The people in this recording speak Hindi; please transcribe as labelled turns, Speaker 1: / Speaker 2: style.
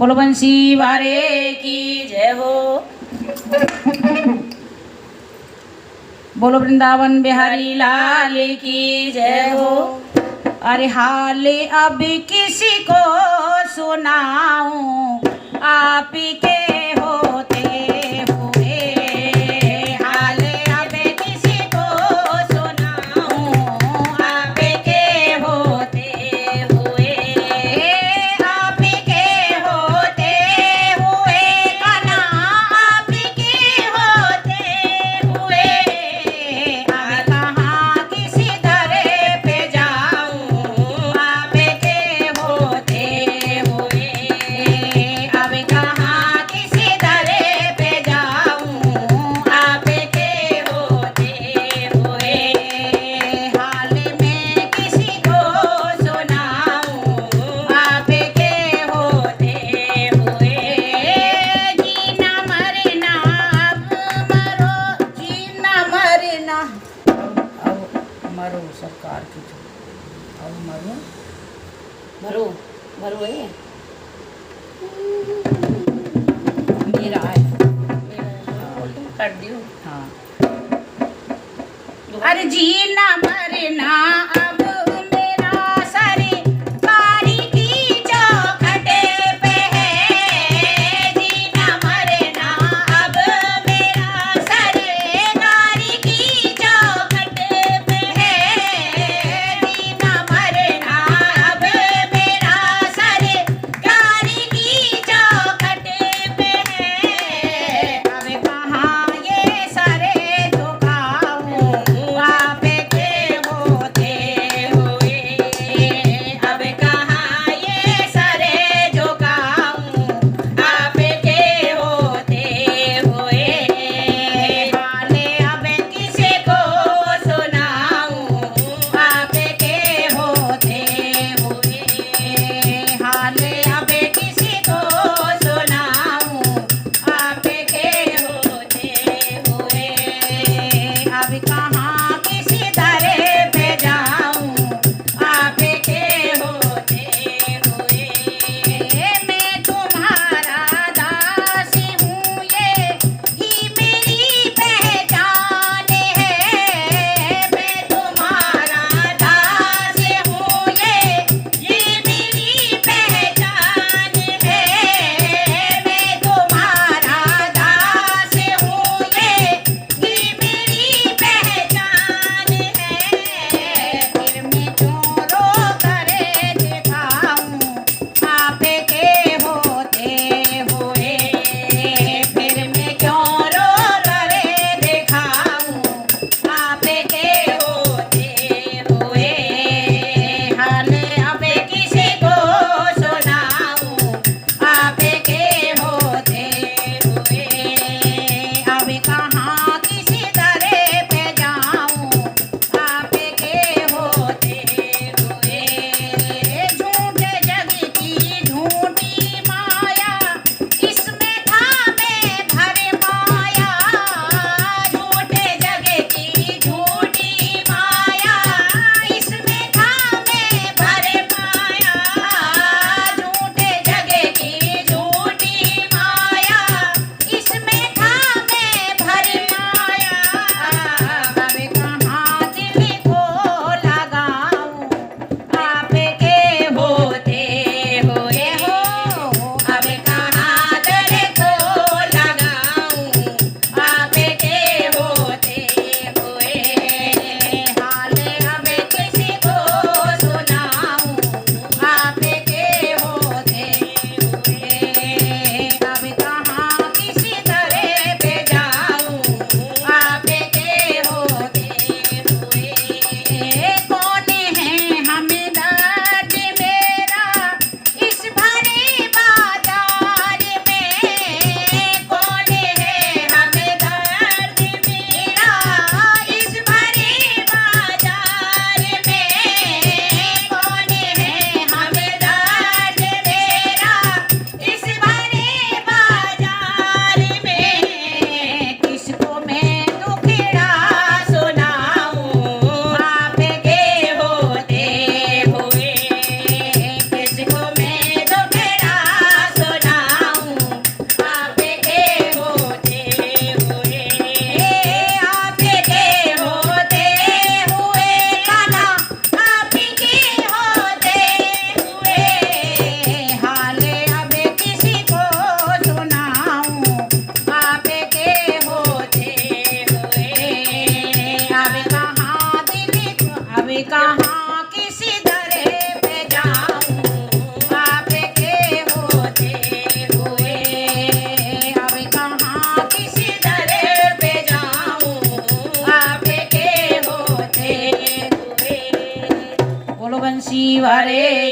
Speaker 1: बोलो बंसी वारे की जय हो। बोलो वृंदावन बिहारी लाल की जय हो। अरे हाल अब किसी को सुनाऊं, आप के होते हुए। हाल अब किसी को सुनाऊं, आप के होते हुए। आप के होते हुए कना, आप के होते हुए। अब कहाँ किसी दर पे जाऊं, आप के होते हुए। अब कहाँ किसी दर पे जाऊं, आप के होते हुए। हाल में किसी को सुनाऊं, आप के होते हुए। जीना मरना अब मरो, जीना मरना अब मरो सरकार की जो, अब मरो
Speaker 2: भरो भरो है
Speaker 1: मेरा है।
Speaker 2: कर दियो।
Speaker 1: हाँ अरे जीना मरना अब मेरा सरकारी की चौखट पे है। जीना मरना अब मेरा सरकारी की चौखट पे है। जीना मरना अब मेरा सरकारी की चौखट पे है। अब कहाँ ये सरे झुकाऊं, आप के होते कहाँ किसी दरे पे जाऊं आपके होते हुए, अब कहाँ किसी दरे पे जाऊं आपके होते हुए। बोलो बंसी वाले